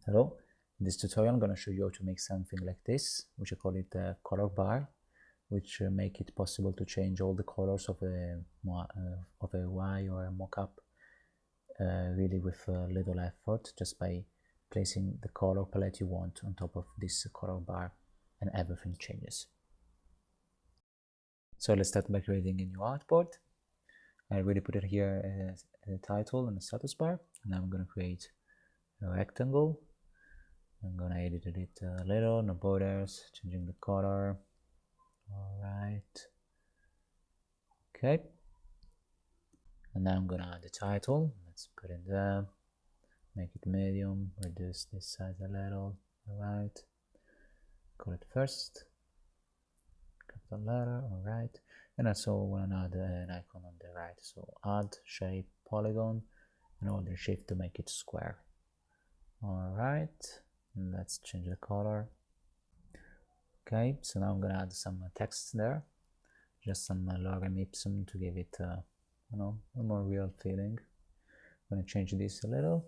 Hello, in this tutorial I'm going to show you how to make something like this, which I call it a color bar, which make it possible to change all the colors of a UI or a mockup really with little effort, just by placing the color palette you want on top of this color bar, and everything changes. So let's start by creating a new artboard. I already put it here as a title and a status bar, and now I'm going to create a rectangle. I'm gonna edit it a little, no borders, changing the color. Alright. Okay. And now I'm gonna add the title. Let's put it there. Make it medium, reduce this size a little. Alright. Call it first. Capital letter, alright. And also want to add an icon on the right. So add shape polygon and hold the shift to make it square. Alright. Let's change the color. Okay, so now I'm gonna add some text there, just some lorem ipsum to give it a more real feeling. I'm gonna change this a little.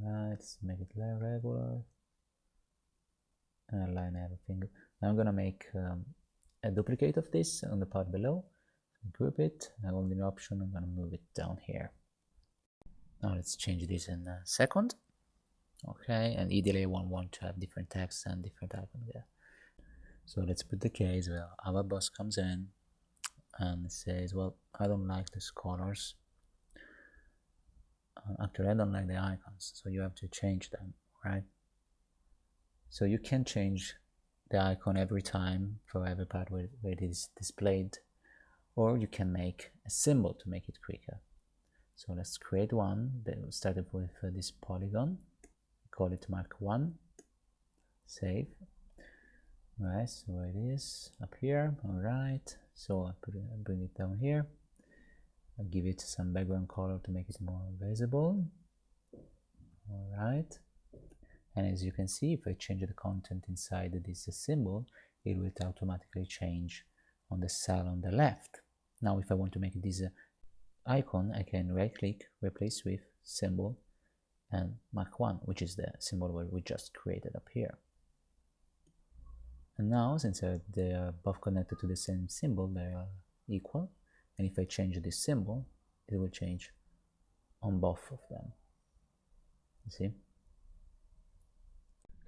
Right, let's make it regular and align everything. Now I'm gonna make a duplicate of this on the part below. Group it, I hold the option, I'm gonna move it down here. Now let's change this in a second. Okay, and ideally I want to have different text and different icons there. So let's put the case where our boss comes in and says, well, I don't like these colors. Actually, I don't like the icons, so you have to change them, right? So you can change the icon every time for every part where it is displayed, or you can make a symbol to make it quicker. So let's create one that started with this polygon. Call it Mark1, save. Right, so it is up here. Alright, so I bring it down here. I give it some background color to make it more visible. Alright, and as you can see, if I change the content inside this symbol, it will automatically change on the cell on the left. Now if I want to make this icon, I can right click, replace with symbol, and Mark1, which is the symbol where we just created up here. And now, since they are both connected to the same symbol, they are equal. And if I change this symbol, it will change on both of them. You see?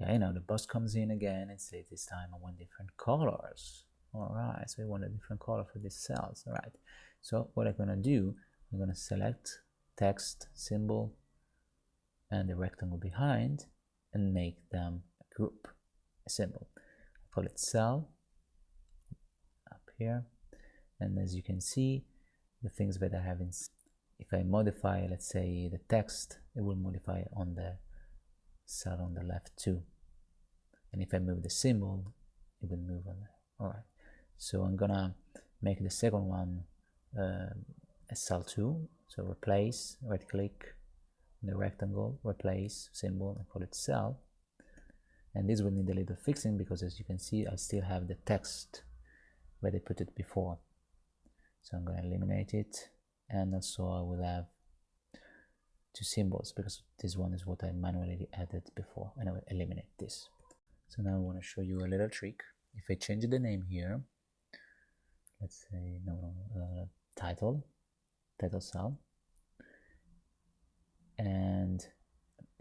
Okay, now the boss comes in again and says this time I want different colors. Alright, so we want a different color for these cells. Alright, so what I'm gonna do, I'm gonna select text, symbol, and the rectangle behind, and make them a group, a symbol. I call it cell up here, and as you can see, the things that I have in, if I modify, let's say, the text, it will modify on the cell on the left too, and if I move the symbol, it will move on there. Alright, so I'm gonna make the second one a cell 2, so replace, right click, the rectangle, replace symbol, and call it cell. And this will need a little fixing because, as you can see, I still have the text where they put it before. So I'm going to eliminate it, and also I will have two symbols because this one is what I manually added before, and I will eliminate this. So now I want to show you a little trick. If I change the name here, let's say title cell, and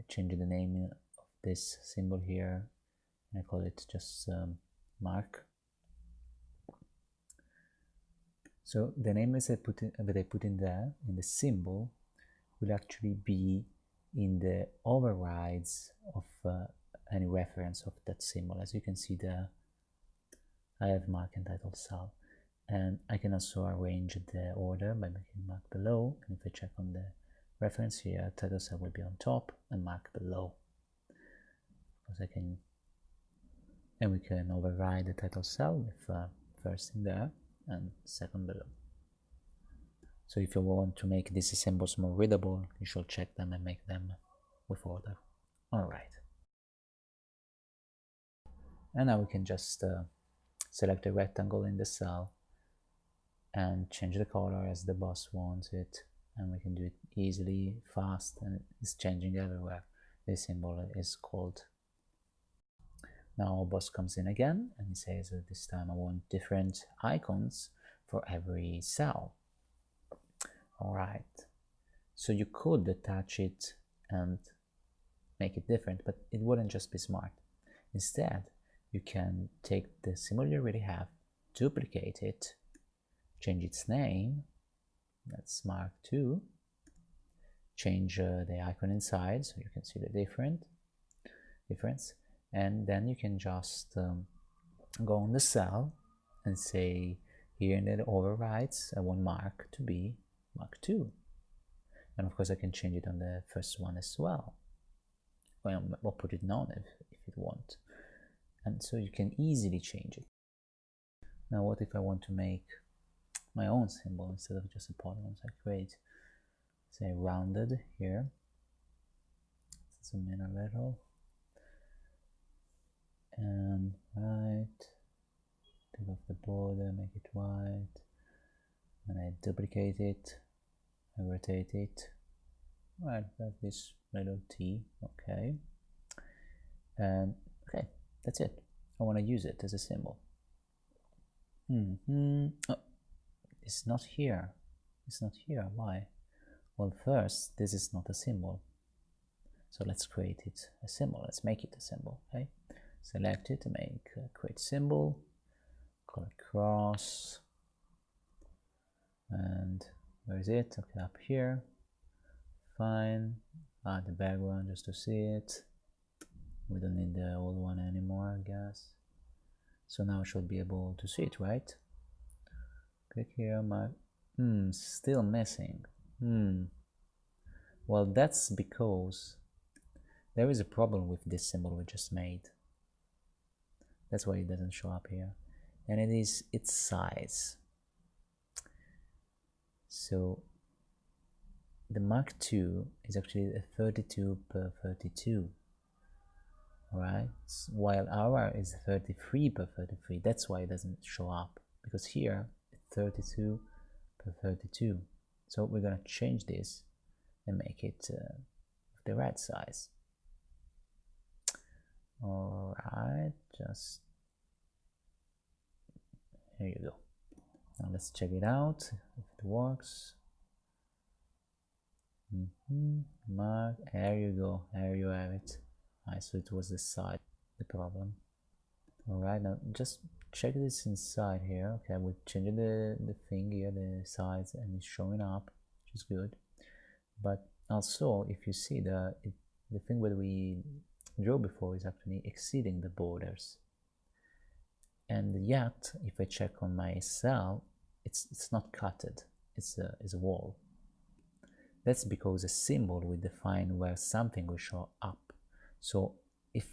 change the name of this symbol here, and I call it just Mark. So the name that I put in there, in the symbol, will actually be in the overrides of any reference of that symbol. As you can see there, I have Mark and title cell, and I can also arrange the order by making Mark below, and if I check on the reference here, title cell will be on top and Mark below, because and we can override the title cell with first in there and second below. So if you want to make these symbols more readable, you should check them and make them with order. Alright, and now we can just select a rectangle in the cell and change the color as the boss wants it, and we can do it easily, fast, and it's changing everywhere. this symbol is called. Now our boss comes in again and he says this time I want different icons for every cell. Alright, so you could attach it and make it different, but it wouldn't just be smart. Instead, you can take the symbol you already have, duplicate it, change its name, that's Mark II, change the icon inside so you can see the difference, and then you can just go on the cell and say here in the overrides I want Mark to be Mark II, and of course I can change it on the first one as well, well, or put it on if you want, and so you can easily change it. Now what if I want to make my own symbol instead of just a polygon? So I create, say, rounded here, zoom in a little, and right, take off the border, make it white, and I duplicate it, I rotate it, right, like this little T, okay, and okay, that's it. I want to use it as a symbol. Oh, it's not here. It's not here. Why? Well, first, this is not a symbol. So let's create it a symbol. Let's make it a symbol. Okay. Select it, make create symbol, call it cross, and where is it? Okay, up here. Fine. Add the background just to see it. We don't need the old one anymore, I guess. So now I should be able to see it, right? Click here, still missing. Well, that's because there is a problem with this symbol we just made. That's why it doesn't show up here. And it is its size. So the Mark II is actually a 32 by 32. Alright, while our is 33 by 33. That's why it doesn't show up, because here it's 32 by 32. So we're gonna change this and make it the right size. Alright, just here you go. Now let's check it out if it works. Mark, there you go, there you have it. So it was the side, the problem. Alright, now just check this inside here. Okay, we changed the thing here, the size, and it's showing up, which is good. But also, if you see the thing that we drew before is actually exceeding the borders. And yet, if I check on my cell, it's not cutted. It's a wall. That's because a symbol will define where something will show up. So if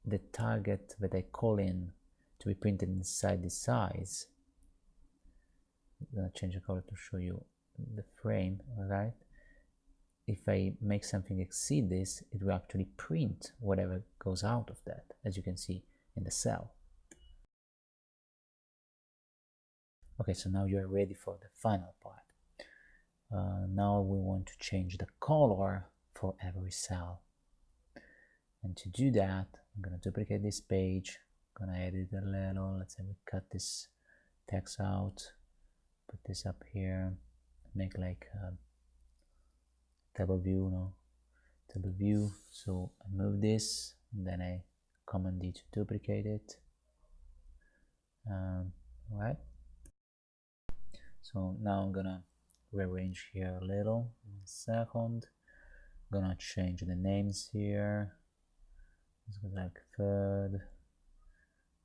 the target that I call in to be printed inside the size, I'm gonna change the color to show you the frame, alright? If I make something exceed this, it will actually print whatever goes out of that, as you can see in the cell. Okay, so now you're ready for the final part. Now we want to change the color for every cell. And to do that, I'm going to duplicate this page, I'm going to edit a little, let's say we cut this text out, put this up here, make like a table view, table view. So I move this, and then I Command D to duplicate it. Alright. So now I'm gonna rearrange here a little. 1 second. I'm gonna change the names here. This goes like third.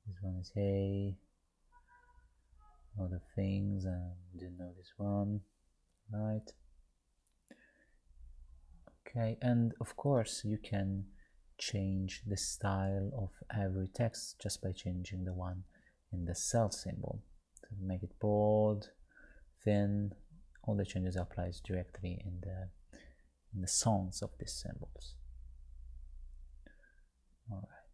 This one is A. Other things, didn't know this one. Right. Okay, and of course you can change the style of every text just by changing the one in the cell symbol. So make it bold, thin. All the changes applies directly in the songs of these symbols. All right.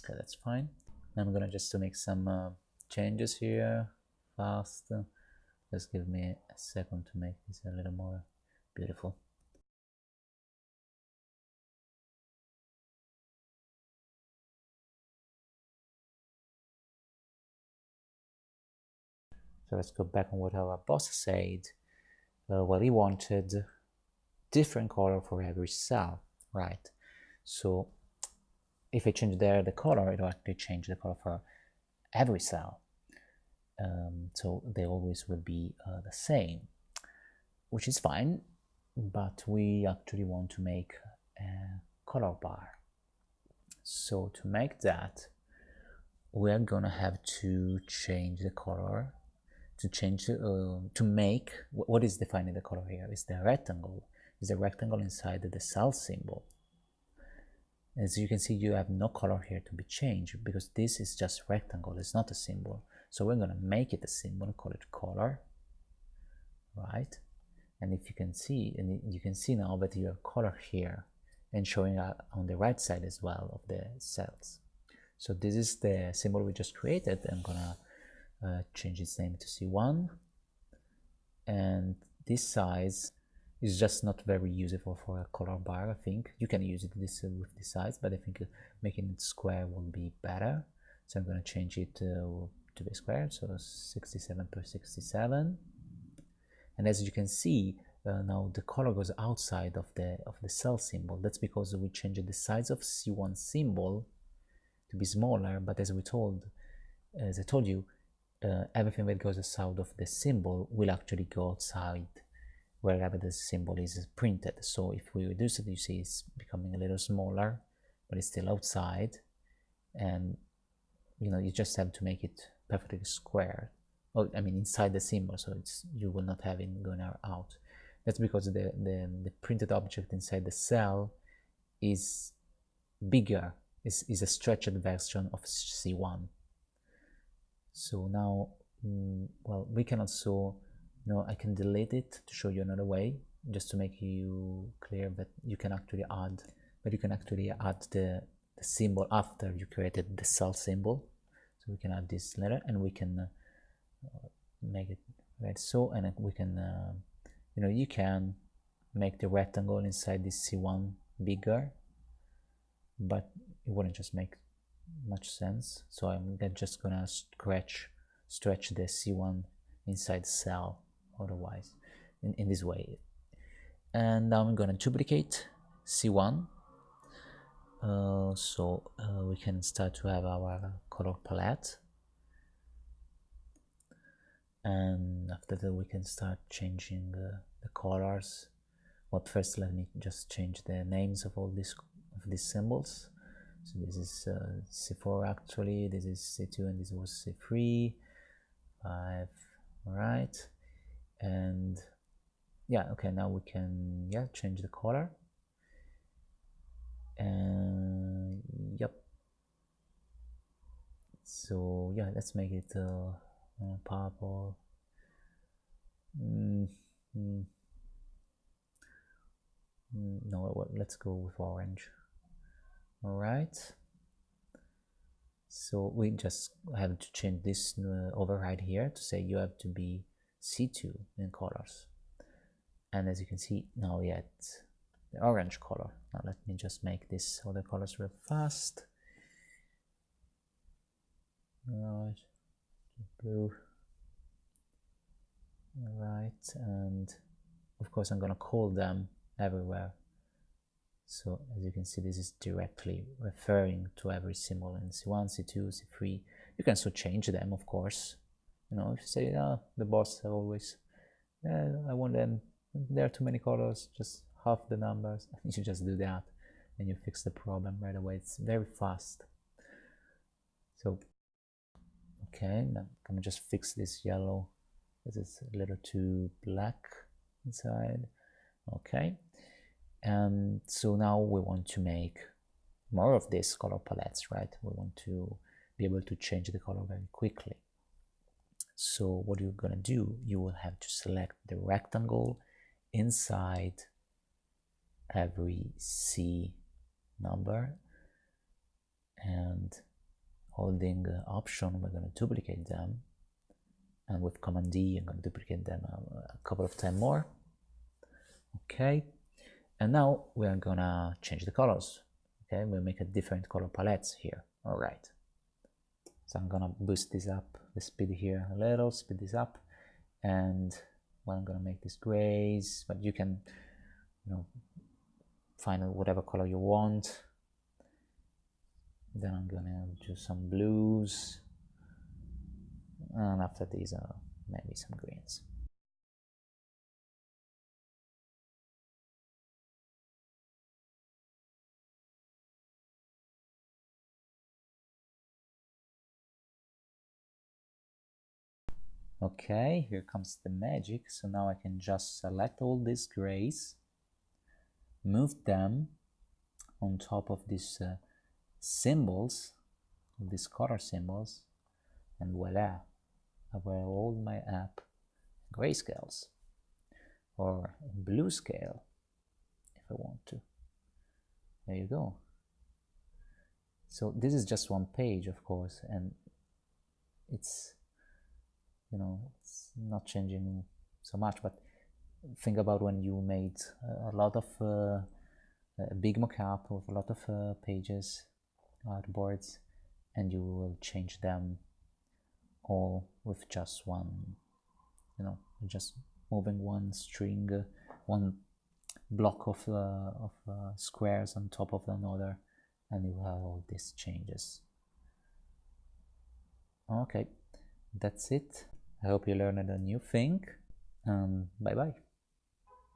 Okay, that's fine. Now I'm gonna just to make some changes here fast. Just give me a second to make this a little more beautiful. So let's go back on what our boss said. Well, he wanted different color for every cell, right? So if I change there the color, it'll actually change the color for every cell. So they always will be the same, which is fine, but we actually want to make a color bar. So to make that, we're gonna have to change the color to make what is defining the color here is the rectangle. Is the rectangle inside the cell symbol. As you can see, you have no color here to be changed because this is just rectangle, it's not a symbol. So we're gonna make it a symbol, call it color, right? And if you can see, now that you have color here and showing on the right side as well of the cells. So this is the symbol we just created. I'm gonna change its name to C1, and this size is just not very useful for a color bar. I think you can use it with this size, but I think making it square will be better. So I'm going to change it to be square, so 67 per 67. And as you can see, now the color goes outside of the cell symbol. That's because we changed the size of C1 symbol to be smaller, but as I told you, everything that goes outside of the symbol will actually go outside wherever the symbol is printed. So if we reduce it, you see it's becoming a little smaller, but it's still outside, and you just have to make it perfectly square. Oh, I mean inside the symbol, so you will not have it going out. That's because the printed object inside the cell is bigger, is a stretched version of C1. So now, well, we can also, I can delete it to show you another way, just to make you clear that you can actually add, the symbol after you created the cell symbol. So we can add this letter, and we can make it right so, and we can, you can make the rectangle inside this C1 bigger, but it wouldn't just make much sense. So I'm just gonna stretch the C1 inside the cell otherwise in this way. And now I'm gonna duplicate C1, so we can start to have our color palette, and after that we can start changing the colors. But first let me just change the names of all these symbols. So this is C4 actually, this is C2, and this was C3, 5, right? And yeah, okay, now we can change the color. And yep. So yeah, let's make it purple. No, let's go with orange. All right, so we just have to change this override here to say you have to be C2 in colors. And as you can see now, we had the orange color. Now let me just make this other colors real fast. All right, blue. All right, and of course I'm gonna call them everywhere. So as you can see, this is directly referring to every symbol in C1, C2, C3. You can also change them, of course. If you say, the boss always, I want them, there are too many colors, just half the numbers. You just do that and you fix the problem right away. It's very fast. So, okay, now I'm gonna just fix this yellow because it's a little too black inside. Okay. And so now we want to make more of these color palettes, right? We want to be able to change the color very quickly. So what you're gonna do, you will have to select the rectangle inside every C number, and holding Option, we're gonna duplicate them, and with Command D, I'm gonna duplicate them a couple of times more. Okay. And now we are gonna change the colors. Okay, we'll make a different color palettes here. All right. So I'm gonna boost this up, the speed here a little, speed this up, and well, I'm gonna make this grays, but you can, you know, find whatever color you want. Then I'm gonna do some blues, and after these maybe some greens. Okay, here comes the magic. So now I can just select all these grays, move them on top of these symbols, these color symbols, and voila, I will hold my app grayscales or blue scale if I want to. There you go. So this is just one page, of course, and it's, you know, it's not changing so much, but think about when you made a lot of a big mockup with a lot of pages, artboards, and you will change them all with just one, you know, just moving one string, one block of squares on top of another, and you have all these changes. Okay, that's it. I hope you learned a new thing. Bye bye.